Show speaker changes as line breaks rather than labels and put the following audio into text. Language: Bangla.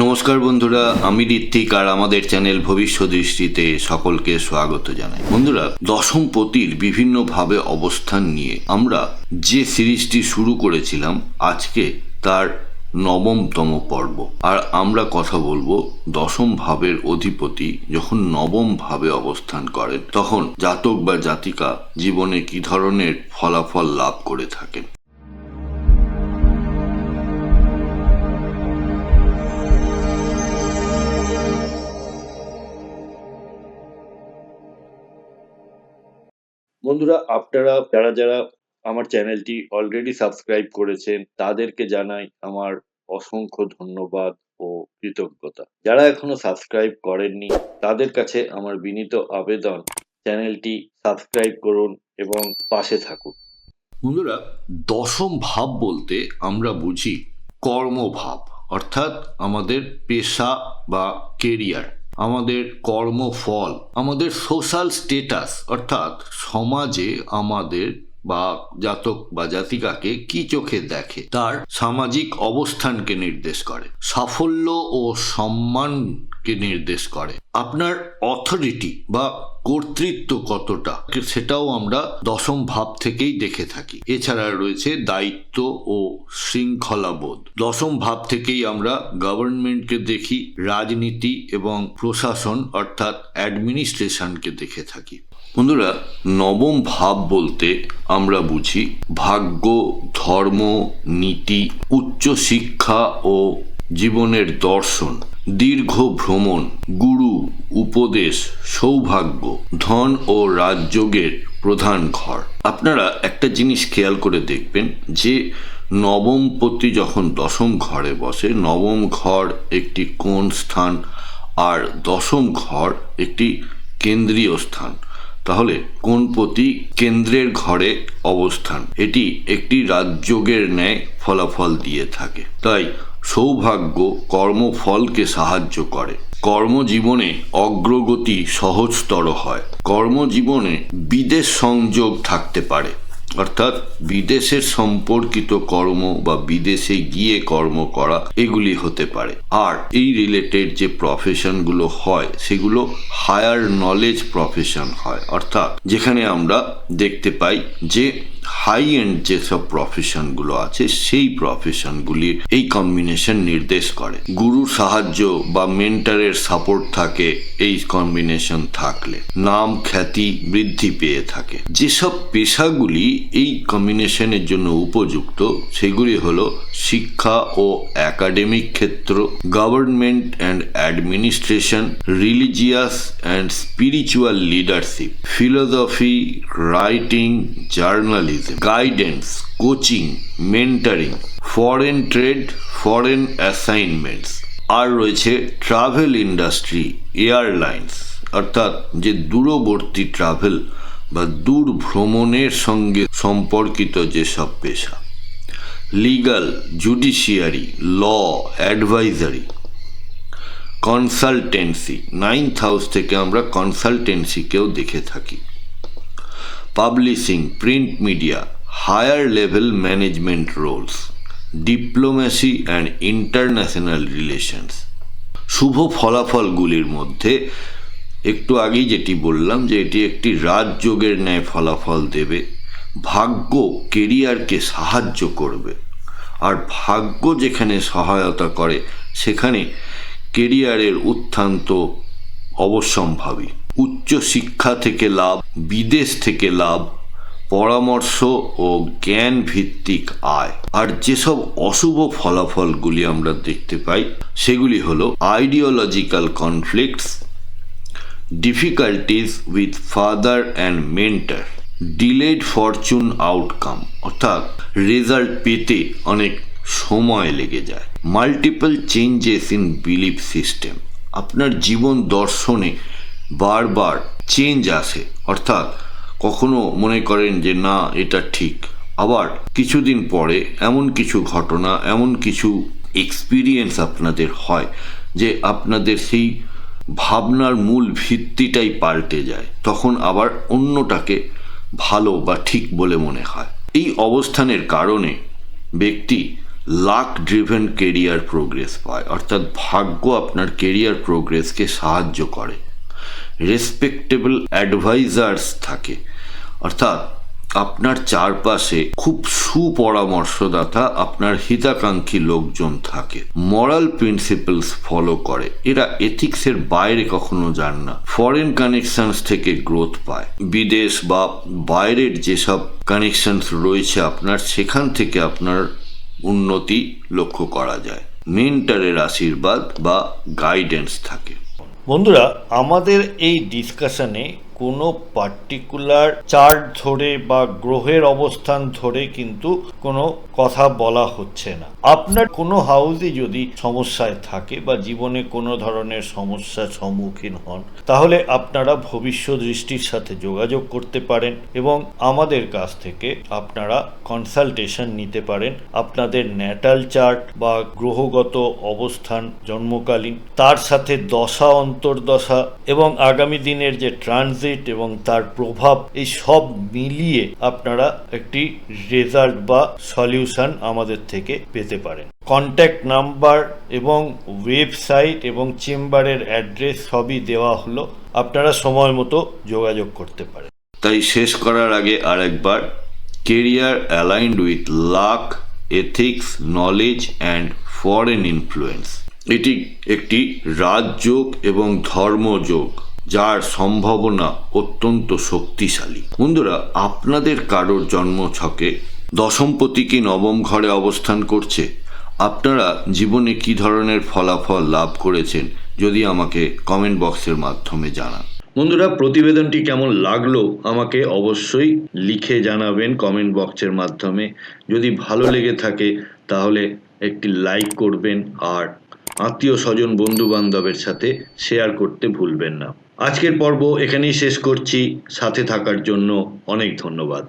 নমস্কার বন্ধুরা, আমি ঋত্বিক আর আমাদের চ্যানেল ভবিষ্যৎ দৃষ্টিতে সকলকে স্বাগত জানাই। বন্ধুরা, দশম পতির বিভিন্নভাবে অবস্থান নিয়ে আমরা যে সিরিজটি শুরু করেছিলাম, আজকে তার নবমতম পর্ব। আর আমরা কথা বলবো দশম ভাবের অধিপতি যখন নবম ভাবে অবস্থান করেন তখন জাতক বা জাতিকা জীবনে কি ধরনের ফলাফল লাভ করে থাকেন। বন্ধুরা, আপনারা যারা আমার চ্যানেলটি অলরেডি সাবস্ক্রাইব করেছেন তাদেরকে জানাই আমার অসংখ্য ধন্যবাদ ও কৃতজ্ঞতা। যারা এখনো সাবস্ক্রাইব করেননি তাদের কাছে আমার বিনীত আবেদন, চ্যানেলটি সাবস্ক্রাইব করুন এবং পাশে থাকুন। বন্ধুরা, দশম ভাব বলতে আমরা বুঝি কর্মভাব, অর্থাৎ আমাদের পেশা বা কেরিয়ার, আমাদের কর্মফল, আমাদের সোশ্যাল স্টেটাস, অর্থাৎ সমাজে আমাদের বা জাতক বা জাতিকাকে কি চোখে দেখে তার সামাজিক অবস্থানকে নির্দেশ করে, সাফল্য ও সম্মানকে নির্দেশ করে, আপনার অথরিটি বা কর্তৃত্ব কতটা সেটাও আমরা দশম ভাব থেকেই দেখে থাকি। এছাড়া রয়েছে দায়িত্ব ও শৃঙ্খলাবোধ। দশম ভাব থেকেই আমরা গভর্নমেন্টকে দেখি, রাজনীতি এবং প্রশাসন অর্থাৎ অ্যাডমিনিস্ট্রেশনকে দেখে থাকি। বন্ধুরা, নবম ভাব বলতে আমরা বুঝি ভাগ্য, ধর্ম, নীতি, উচ্চ শিক্ষা ও জীবনের দর্শন, দীর্ঘ ভ্রমণ, গুরু, উপদেশ, সৌভাগ্য, ধন ও রাজযোগের প্রধান ঘর। আপনারা একটা জিনিস খেয়াল করে দেখবেন যে নবমপতি যখন দশম ঘরে বসে, নবম ঘর একটি কোণ স্থান আর দশম ঘর একটি কেন্দ্রীয় স্থান। তাহলে কোণপতি কেন্দ্রের ঘরে অবস্থান, এটি একটি রাজযোগের ন্যায় ফলাফল দিয়ে থাকে। তাই সৌভাগ্য কর্মফলকে সাহায্য করে, কর্মজীবনে অগ্রগতি সহজতর হয়, কর্মজীবনে বিদেশ সংযোগ থাকতে পারে, অর্থাৎ বিদেশের সম্পর্কিত কর্ম বা বিদেশে গিয়ে কর্ম করা এগুলি হতে পারে। আর এই রিলেটেড যে প্রফেশনগুলো হয় সেগুলো হায়ার নলেজ প্রফেশন হয়, অর্থাৎ যেখানে আমরা দেখতে পাই যে হাই এন্ড যেসব প্রফেশনগুলো আছে সেই প্রফেশনগুলির এই কম্বিনেশন নির্দেশ করে। গুরুর সাহায্য বা মেন্টারের সাপোর্ট থাকে এই কম্বিনেশন থাকলে, নাম খ্যাতি বৃদ্ধি পেয়ে থাকে। যেসব পেশাগুলি এই কম্বিনেশনের জন্য উপযুক্ত সেগুলি হলো শিক্ষা ও একাডেমিক ক্ষেত্র, government and administration, religious and spiritual leadership, philosophy, writing, journalism, guidance, coaching, mentoring, foreign trade, foreign assignments. আর রয়েছে ট্রাভেল ইন্ডাস্ট্রি, এয়ারলাইন্স, অর্থাৎ যে দূরবর্তী ট্রাভেল বা দূর ভ্রমণের সঙ্গে সম্পর্কিত যেসব পেশা, legal, judiciary, law, advisory, consultancy, 9th house থেকে আমরা কনসালটেন্সিকেও দেখে থাকি, publishing, print media, higher level management roles, diplomacy and international relations. শুভ ফলাফলগুলির মধ্যে একটু আগেই যেটি বললাম যে এটি একটি রাজযোগের ন্যায় ফলাফল দেবে, ভাগ্য কেরিয়ারকে সাহায্য করবে, আর ভাগ্য যেখানে সহায়তা করে সেখানে কেরিয়ারের উত্থান তো অবশ্যম্ভাবী। উচ্চ শিক্ষা থেকে লাভ, বিদেশ থেকে লাভ, পরামর্শ ও জ্ঞান ভিত্তিক আয়। আর যেসব অশুভ ফলাফলগুলি আমরা দেখতে পাই সেগুলি হলো ideological conflicts, difficulties with father and mentor, delayed Fortune outcome, অর্থাৎ রেজাল্ট পেতে অনেক সময় লেগে যায়, multiple changes in belief system, আপনার জীবন দর্শনে বারবার চেঞ্জ আসে, অর্থাৎ কখনো মনে করেন যে না এটা ঠিক, আবার কিছুদিন পরে এমন কিছু ঘটনা, এমন কিছু এক্সপিরিয়েন্স আপনাদের হয় যে আপনাদের সেই ভাবনার মূল ভিত্তিটাই পাল্টে যায়, তখন আবার অন্যটাকে ভালো বা ঠিক বলে মনে হয়। এই অবস্থানের কারণে ব্যক্তি লাক ড্রিভেন কেরিয়ার প্রোগ্রেস পায়, অর্থাৎ ভাগ্য আপনার কেরিয়ার প্রোগ্রেসকে সাহায্য করে। রেসপেক্টেবল অ্যাডভাইজার্স থাকে, অর্থাৎ আপনার চারপাশে খুব সুপরামর্শদাতা, আপনার হিতাকাঙ্ক্ষী লোকজন থাকে। মরাল প্রিন্সিপালস ফলো করে, এরা এথিক্সের বাইরে কখনো যান না। ফরেন কানেকশনস থেকে গ্রোথ পায়, বিদেশ বা বাইরের যেসব কানেকশনস রয়েছে আপনার, সেখান থেকে আপনার উন্নতি লক্ষ্য করা যায়। মেন্টরের আশীর্বাদ বা গাইডেন্স থাকে।
বন্ধুরা, আমাদের এই ডিসকাশনে কোনো পার্টিকুলার চার্ট ধরে বা গ্রহের অবস্থান ধরে কিন্তু কোনো কথা বলা হচ্ছে না। আপনার কোনো হাউসে যদি সমস্যায় থাকে বা জীবনে কোনো ধরনের সমস্যার সম্মুখীন হন, তাহলে আপনারা ভবিষ্যৎ দৃষ্টির সাথে যোগাযোগ করতে পারেন এবং আমাদের কাছ থেকে আপনারা কনসালটেশন নিতে পারেন। আপনাদের ন্যাটাল চার্ট বা গ্রহগত অবস্থান জন্মকালীন, তার সাথে দশা অন্তর্দশা এবং আগামী দিনের যে ট্রানজিট এবং তার প্রভাব, এই সব মিলিয়ে আপনারা একটি রেজাল্ট বা সলিউশন আমাদের থেকে পেতে পারেন। কন্ট্যাক্ট নাম্বার এবং ওয়েবসাইট এবং চেম্বারের অ্যাড্রেস সবই দেওয়া হলো, আপনারা সময় মতো যোগাযোগ করতে পারেন।
তাই শেষ করার আগে আরেকবার, career aligned with lakh, ethics, knowledge and foreign influence, এটি একটি রাজযোগ এবং ধর্মযোগ, যার সম্ভাবনা অত্যন্ত শক্তিশালী। বন্ধুরা, আপনাদের কারোর জন্মছকে দশমপতি কি নবম ঘরে অবস্থান করছে? আপনারা জীবনে কি ধরনের ফলাফল লাভ করেছেন, যদি আমাকে কমেন্ট বক্সের মাধ্যমে জানান। বন্ধুরা, প্রতিবেদনটি কেমন লাগলো আমাকে অবশ্যই লিখে জানাবেন কমেন্ট বক্সের মাধ্যমে। যদি ভালো লেগে থাকে তাহলে একটি লাইক করবেন, আর আত্মীয় স্বজন বন্ধু বান্ধবের সাথে শেয়ার করতে ভুলবেন না। আজকের পর্ব এখানেই শেষ করছি। সাথে থাকার জন্য অনেক ধন্যবাদ।